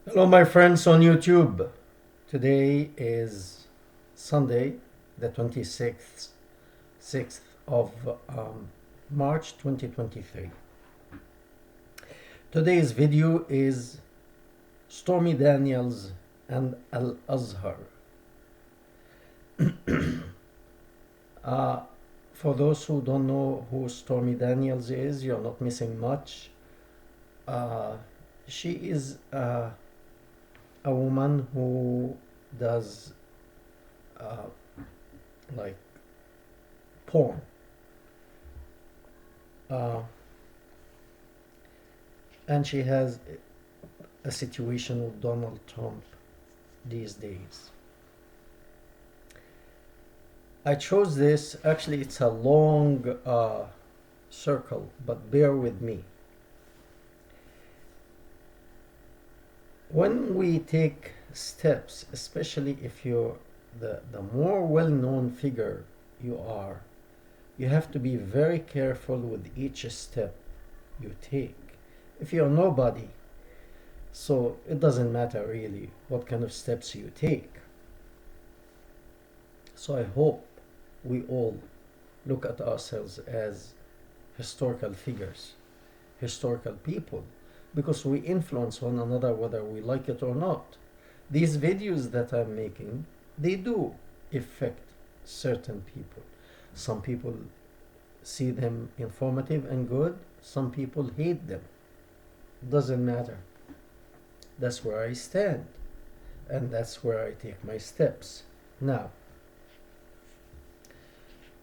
Hello, my friends on YouTube. Today is Sunday, the 26th of March 2023. Today's video is Stormy Daniels and Al Azhar. Uh, for those who don't know who Stormy Daniels is, you're not missing much. Uh, she is a woman who does uh, like porn. Uh, and she has a situation with Donald Trump these days. I chose this, actually, it's a long circle, but bear with me. When we take steps, especially if you're the more well known figure you are, you have to be very careful with each step you take. If you're nobody, so it doesn't matter really what kind of steps you take. So I hope we all look at ourselves as historical figures, historical people, because we influence one another whether we like it or not. These videos that I'm making, they do affect certain people. Some people see them informative and good, some people hate them. Doesn't matter. That's where I stand, and that's where I take my steps. Now,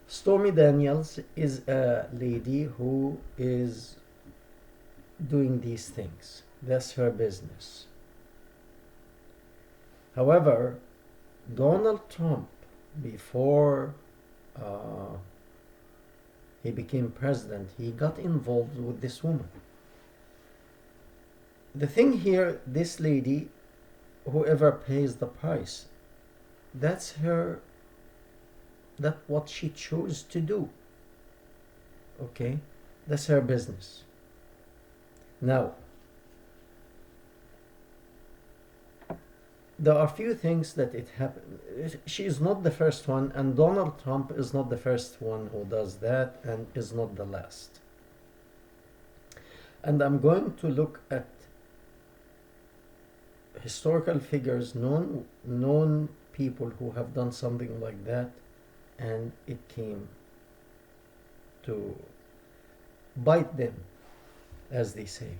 Stormy Daniels is a lady who is doing these things. That's her business. However, Donald Trump, before uh, he became president, he got involved with this woman. The thing here, this lady, whoever pays the price, that's her, that's what she chose to do. Okay? That's her business. Now, there are few things that it happened. She is not the first one, and Donald Trump is not the first one who does that, and is not the last. And I'm going to look at historical figures, known people who have done something like that, and it came to bite them, as they say.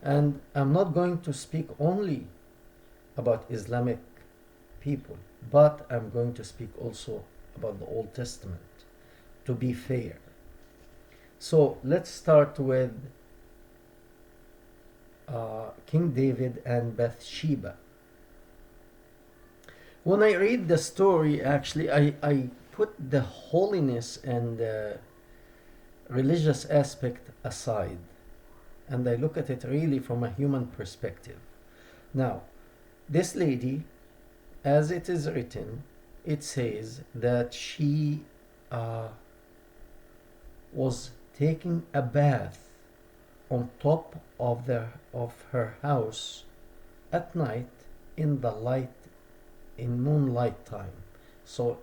And I'm not going to speak only about Islamic people, but I'm going to speak also about the Old Testament, to be fair. So let's start with King David and Bathsheba. When I read the story, actually, I put the holiness and the religious aspect aside, and I look at it really from a human perspective. Now, this lady, as it is written, it says that she was taking a bath on top of her house at night in the light, in moonlight time. So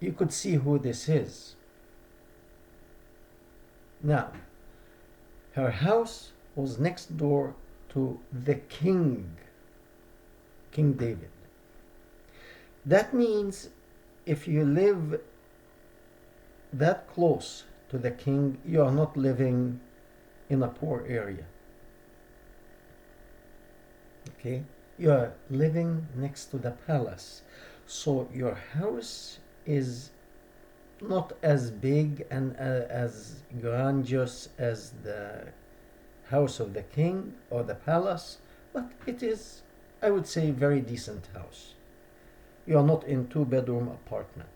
you could see who this is. Now, her house was next door to the king, King David. That means if you live that close to the king, you are not living in a poor area. Okay? You are living next to the palace. So your house is not as big and as grandiose as the house of the king or the palace, but it is, I would say, very decent house. You are not in two-bedroom apartment.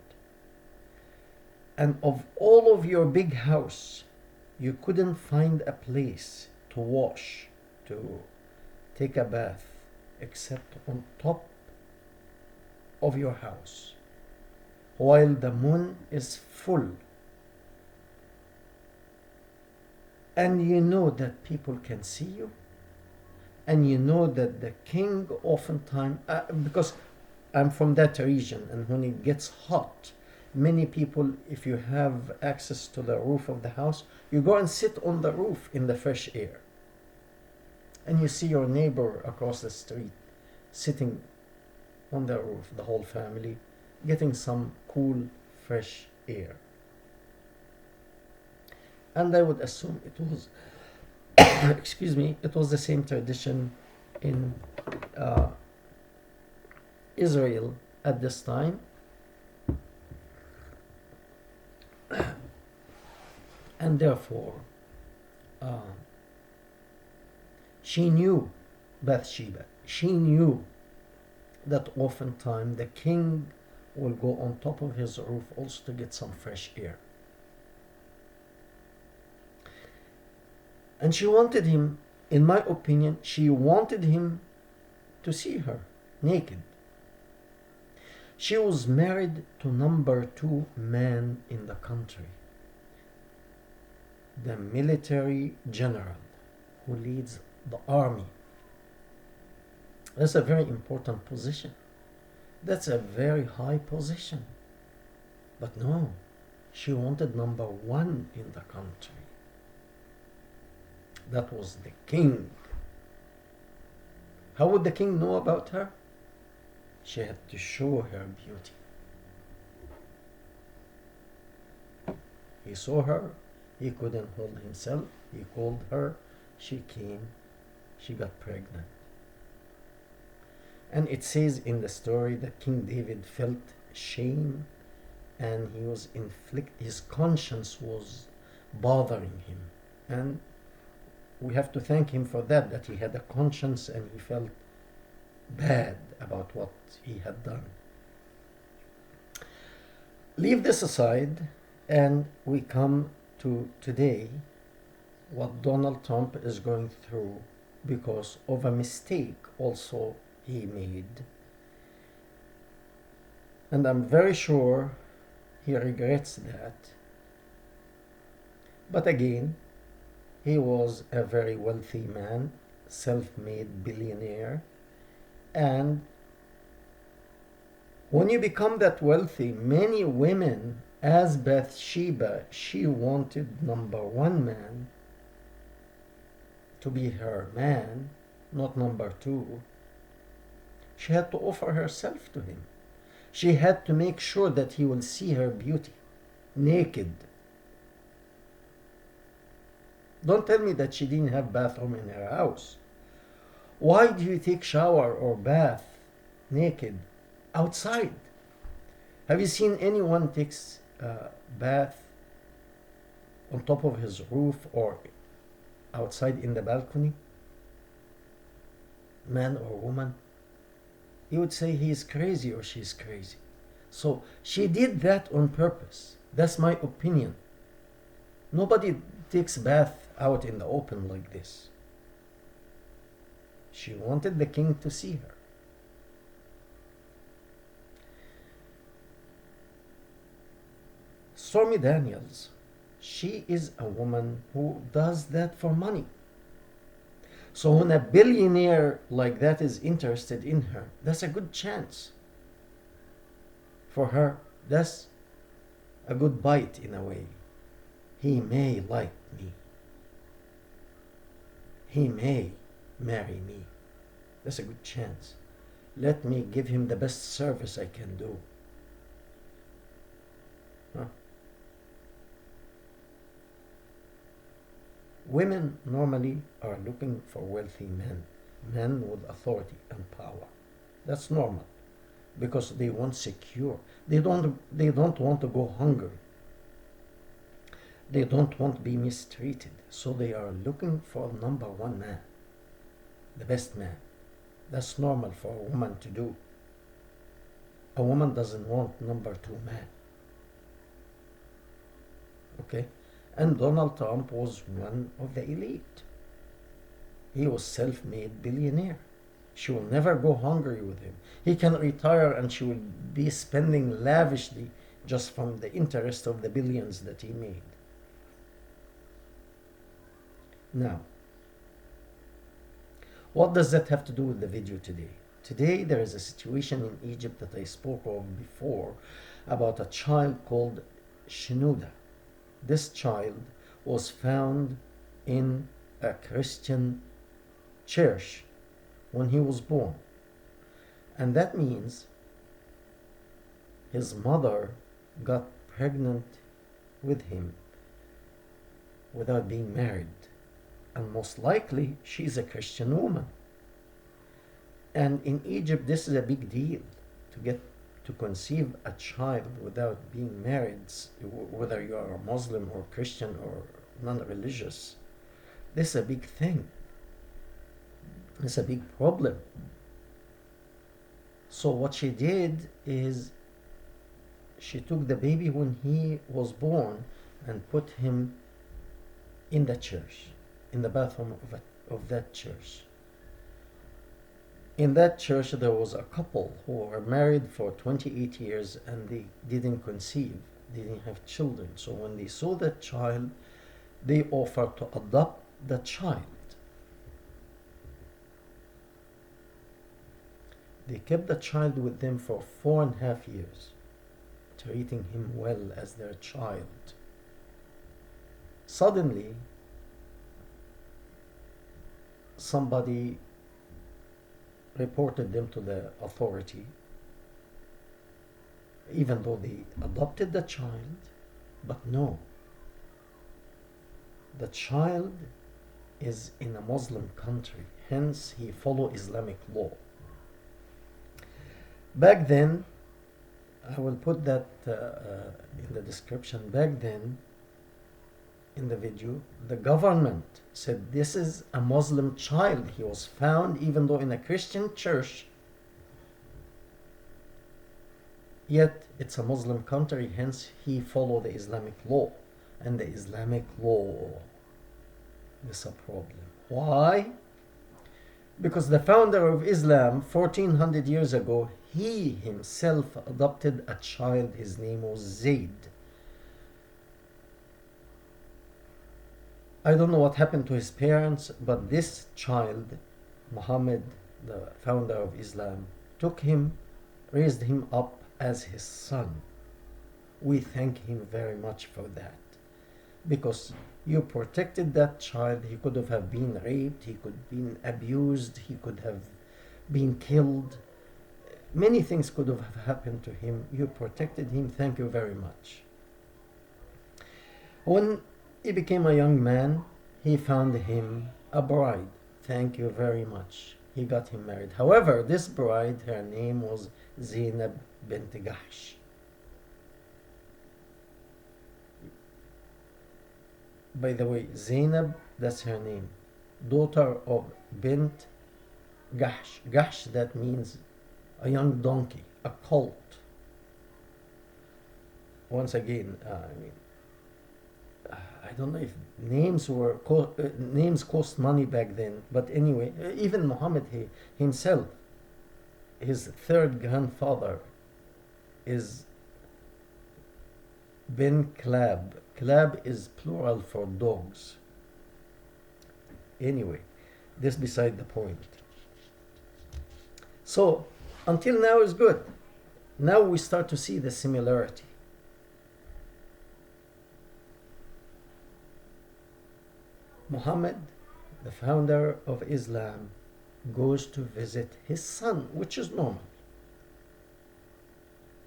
And of all of your big house, you couldn't find a place to wash, to take a bath, except on top of your house, while the moon is full. And you know that people can see you. And you know that the king oftentimes, because I'm from that region, and when it gets hot, many people, if you have access to the roof of the house, you go and sit on the roof in the fresh air. And you see your neighbor across the street sitting on the roof, the whole family, getting some cool, fresh air. And I would assume it was, excuse me, it was the same tradition in uh, Israel at this time. And therefore, uh, she knew, Bathsheba, she knew that oftentimes the king will go on top of his roof also to get some fresh air. And she wanted him, in my opinion, she wanted him to see her naked. She was married to number 2 man in the country, the military general who leads the army. That's a very important position. That's a very high position. But no, she wanted number 1 in the country. That was the king. How would the king know about her? She had to show her beauty. He saw her, he couldn't hold himself, he called her, she came, she got pregnant. And it says in the story that King David felt shame, and he was his conscience was bothering him. And we have to thank him for that, that he had a conscience and he felt bad about what he had done. Leave this aside, and we come to today, what Donald Trump is going through because of a mistake also he made. And I'm very sure he regrets that. But again, he was a very wealthy man, self-made billionaire. And when you become that wealthy, many women, as Bathsheba, she wanted number 1 man to be her man, not number 2. She had to offer herself to him. She had to make sure that he will see her beauty, naked. Don't tell me that she didn't have bathroom in her house. Why do you take shower or bath naked outside? Have you seen anyone takes bath on top of his roof or outside in the balcony? Man or woman? You would say he is crazy or she's crazy. So she did that on purpose. That's my opinion. Nobody takes bath out in the open like this. She wanted the king to see her. Stormy Daniels, she is a woman who does that for money. So when a billionaire like that is interested in her, that's a good chance for her. That's a good bite in a way. He may like me. He may marry me. That's a good chance. Let me give him the best service I can do. Huh? Women normally are looking for wealthy men with authority and power. That's normal, because they want secure. They don't want to go hungry. They don't want to be mistreated. So they are looking for number 1 man, the best man. That's normal for a woman to do. A woman doesn't want number 2 man. Okay? And Donald Trump was one of the elite. He was self-made billionaire. She will never go hungry with him. He can retire and she will be spending lavishly just from the interest of the billions that he made. Now, What does that have to do with the video today? Today there is a situation in Egypt that I spoke of before about a child called Shenouda. This child was found in a Christian church when he was born. And that means his mother got pregnant with him without being married. And most likely she's a Christian woman. And in Egypt, this is a big deal to get to conceive a child without being married, whether you are a Muslim or Christian or non-religious. This is a big thing. It's a big problem. So what she did is she took the baby when he was born and put him in the church, in the bathroom of that church. In that church, there was a couple who were married for 28 years and they didn't conceive, they didn't have children. So when they saw that child, they offered to adopt the child. They kept the child with them for 4.5 years, treating him well as their child. Suddenly, somebody reported them to the authority, even though they adopted the child. But no, the child is in a Muslim country, hence he follow Islamic law. Back then, I will put that in the description. Back then, in the video, the government said this is a Muslim child. He was found even though in a Christian church, yet it's a Muslim country, hence he followed the Islamic law. And the Islamic law is a problem. Why? Because the founder of Islam 1400 years ago, he himself adopted a child. His name was Zayd. I don't know what happened to his parents, but this child, Muhammad, the founder of Islam, took him, raised him up as his son. We thank him very much for that. Because you protected that child. He could have been raped, he could have been abused, he could have been killed. Many things could have happened to him. You protected him. Thank you very much. When he became a young man, he found him a bride. Thank you very much. He got him married. However, this bride, her name was Zainab bint Jahsh. By the way, Zainab, that's her name. Daughter of bint Jahsh. Jahsh, that means a young donkey, a colt. Once again, I don't know if names cost money back then, but anyway, even Muhammad himself, his third grandfather is bin Klab. Klab is plural for dogs. Anyway, this beside the point. So until now is good. Now we start to see the similarity. Muhammad, the founder of Islam, goes to visit his son, which is normal.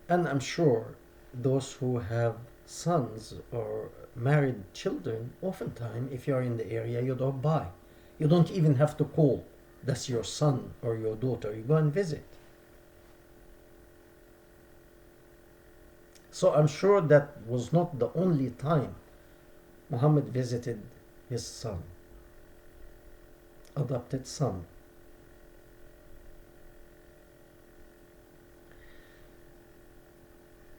And I'm sure those who have sons or married children, oftentimes, if you're in the area, you don't buy. You don't even have to call. That's your son or your daughter. You go and visit. So I'm sure that was not the only time Muhammad visited his son, adopted son.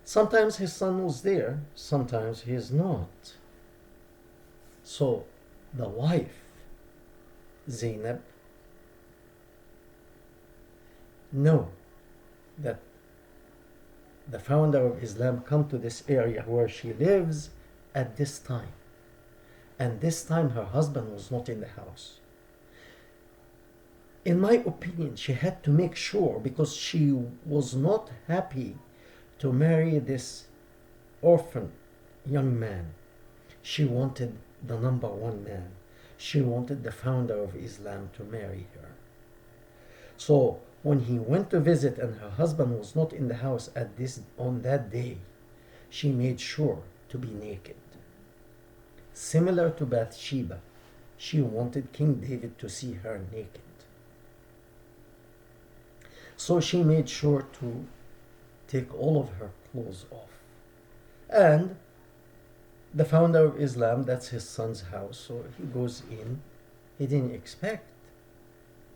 Sometimes his son was there, sometimes he is not. So the wife, Zainab, know that the founder of Islam come to this area where she lives at this time. And this time her husband was not in the house. In my opinion, she had to make sure, because she was not happy to marry this orphan young man. She wanted the number one man. She wanted the founder of Islam to marry her. So when he went to visit and her husband was not in the house on that day, she made sure to be naked. Similar to Bathsheba, she wanted King David to see her naked. So she made sure to take all of her clothes off. And the founder of Islam, that's his son's house, so he goes in. He didn't expect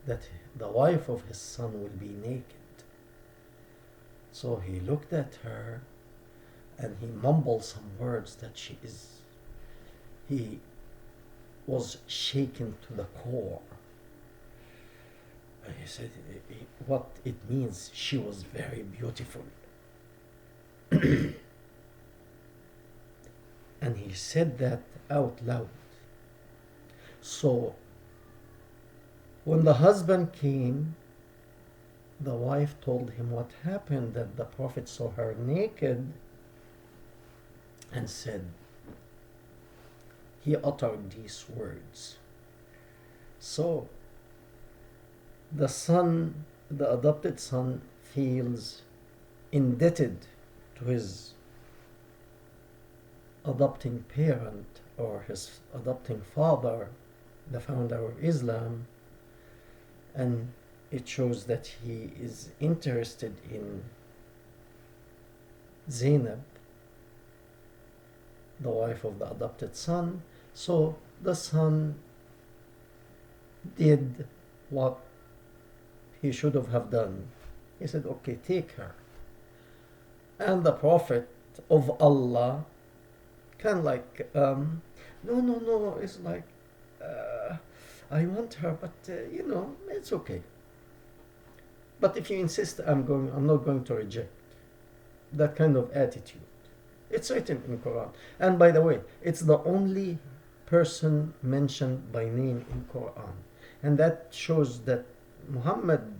that the wife of his son will be naked. So he looked at her and he mumbled some words that he was shaken to the core. And he said what it means, she was very beautiful. And he said that out loud. So when the husband came, the wife told him what happened, that the Prophet saw her naked, and said, he uttered these words. So the adopted son, feels indebted to his adopting parent or his adopting father, the founder of Islam, and it shows that he is interested in Zainab, the wife of the adopted son. So the son did what he should have done. He said, okay, take her. And the Prophet of Allah kind of like, no, it's like, I want her, but it's okay. But if you insist, I'm not going to reject. That kind of attitude. It's written in Quran. And by the way, it's the only person mentioned by name in Quran. And that shows that Muhammad,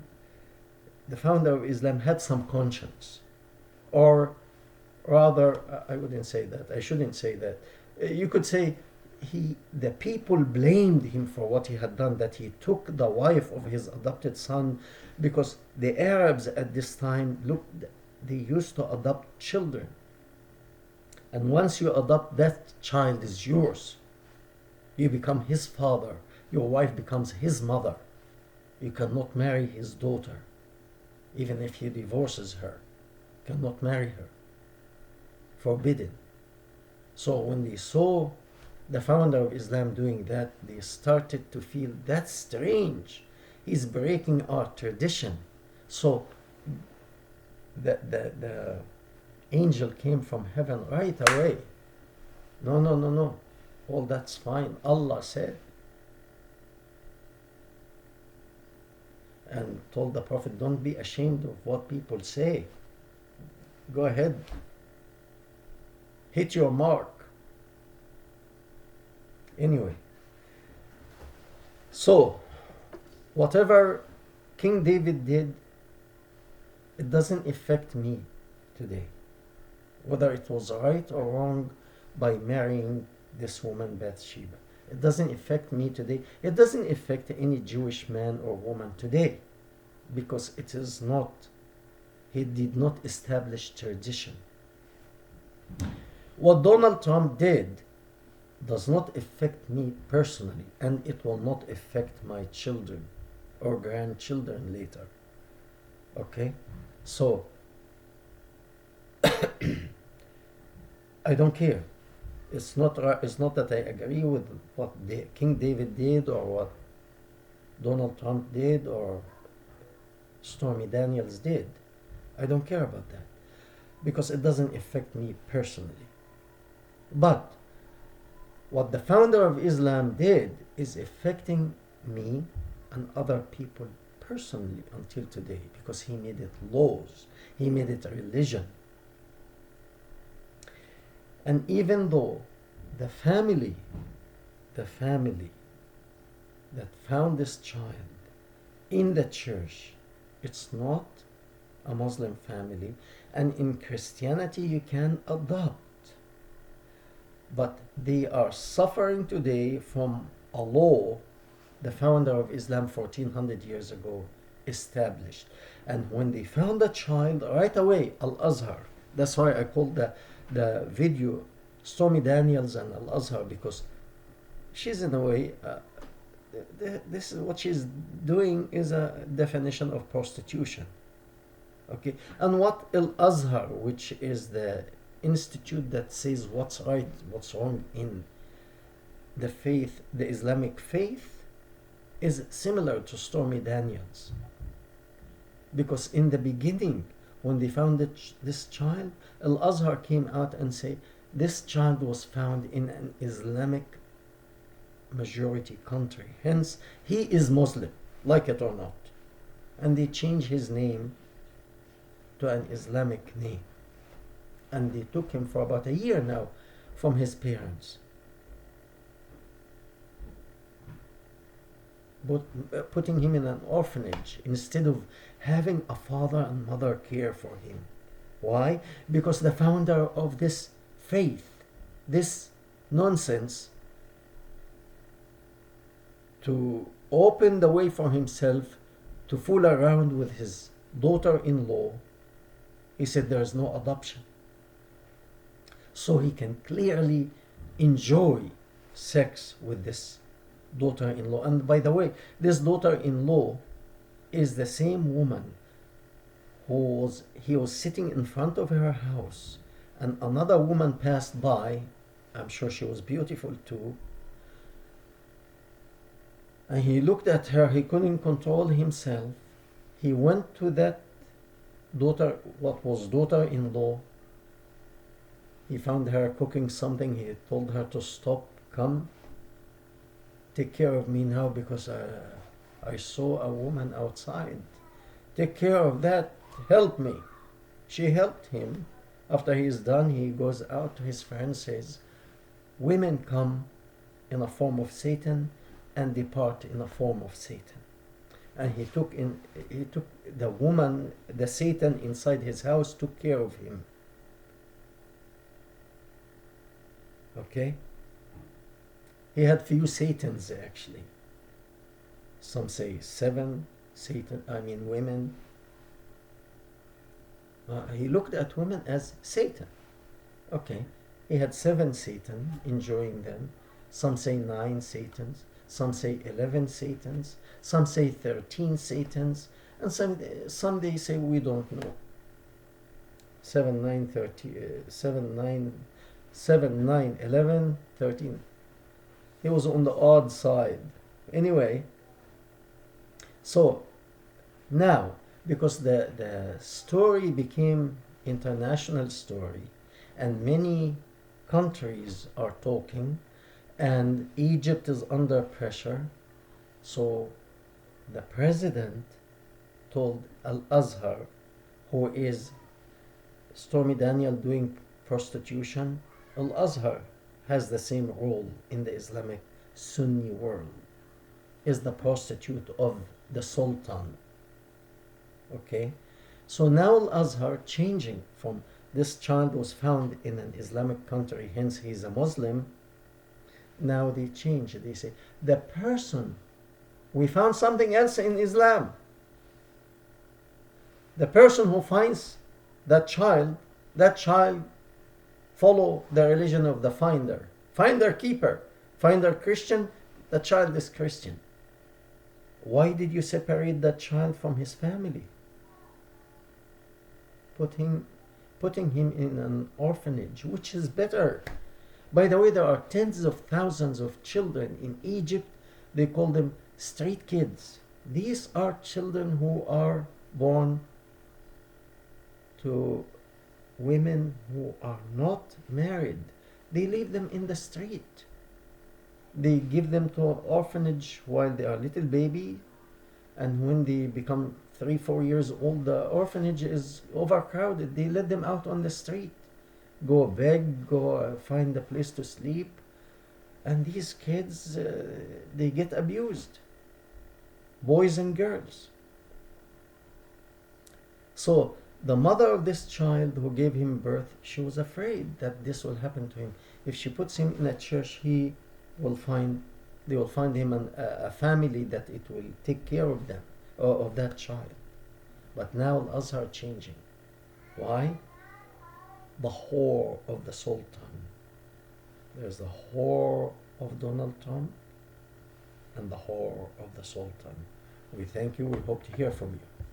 the founder of Islam, had some conscience. Or rather, I wouldn't say that. I shouldn't say that. You could say the people blamed him for what he had done, that he took the wife of his adopted son, because the Arabs at this time, they used to adopt children. And once you adopt, that child is yours. You become his father. Your wife becomes his mother. You cannot marry his daughter. Even if he divorces her, you cannot marry her. Forbidden. So when they saw the founder of Islam doing that, they started to feel, that's strange. He's breaking our tradition. So the angel came from heaven right away. No. All that's fine. Allah said. And told the Prophet, don't be ashamed of what people say. Go ahead. Hit your mark. Anyway. So, whatever King David did, it doesn't affect me today. Whether it was right or wrong by marrying this woman Bathsheba. It doesn't affect me today. It doesn't affect any Jewish man or woman today. Because it is not, he did not establish tradition. What Donald Trump did does not affect me personally, and it will not affect my children or grandchildren later. Okay? So, I don't care. It's not that I agree with what King David did or what Donald Trump did or Stormy Daniels did. I don't care about that because it doesn't affect me personally. But what the founder of Islam did is affecting me and other people personally until today, because he made it laws, he made it a religion. And even though the family that found this child in the church. It's not a Muslim family. And in Christianity, you can adopt. But they are suffering today from a law the founder of Islam 1400 years ago established. And when they found a child, right away, Al Azhar. That's why I called the video Stormy Daniels and Al Azhar, because she's in a way, this is what she's doing is a definition of prostitution. Okay, and what Al Azhar, which is the institute that says what's right, what's wrong in the faith, the Islamic faith, is similar to Stormy Daniels. Because in the beginning, when they found this child, Al Azhar came out and said, this child was found in an Islamic majority country. Hence, he is Muslim, like it or not. And they changed his name to an Islamic name. And they took him for about a year now from his parents. But putting him in an orphanage instead of having a father and mother care for him. Why? Because the founder of this faith, this nonsense, to open the way for himself to fool around with his daughter-in-law, he said there is no adoption. So he can clearly enjoy sex with this daughter-in-law. And by the way, this daughter-in-law is the same woman he was sitting in front of her house, and another woman passed by. I'm sure she was beautiful too. And he looked at her, he couldn't control himself. He went to that daughter-in-law. He found her cooking something. He told her to stop, come, take care of me now, because I saw a woman outside. Take care of that, help me. She helped him. After he is done, he goes out to his friend, says, women come in a form of Satan and depart in a form of Satan. And he took the woman, the Satan inside his house, took care of him. Okay? He had few Satans actually. Some say 7 women. He looked at women as Satan. Okay. He had 7 Satan, enjoying them. Some say 9 Satans. Some say 11 Satans. Some say 13 Satans. And some they say we don't know. 7, 9, 11, 13. He was on the odd side. Anyway, so now, because the story became international story, and many countries are talking, and Egypt is under pressure, so the president told Al Azhar, who is Stormy Daniel doing prostitution, Al Azhar has the same role in the Islamic Sunni world, is the prostitute of the Sultan. Okay, so now Al Azhar changing from this child was found in an Islamic country, hence he's a Muslim. Now they change. They say the person, we found something else in Islam. The person who finds that child follow the religion of the finder. Finder keeper. Finder Christian, the child is Christian. Why did you separate that child from his family? Putting him in an orphanage, which is better. By the way, there are tens of thousands of children in Egypt. They call them street kids. These are children who are born to women who are not married. They leave them in the street. They give them to an orphanage while they are little baby, and when they become 3-4 years old, the orphanage is overcrowded. They let them out on the street, go beg, go find a place to sleep, and these kids they get abused. boys and girls. So the mother of this child who gave him birth, she was afraid that this will happen to him. If she puts him in a church, he will find they will find him a family that it will take care of them, or of that child. But now Azhar changing. Why? The whore of the Sultan. There's the whore of Donald Trump and the whore of the Sultan. We thank you. We hope to hear from you.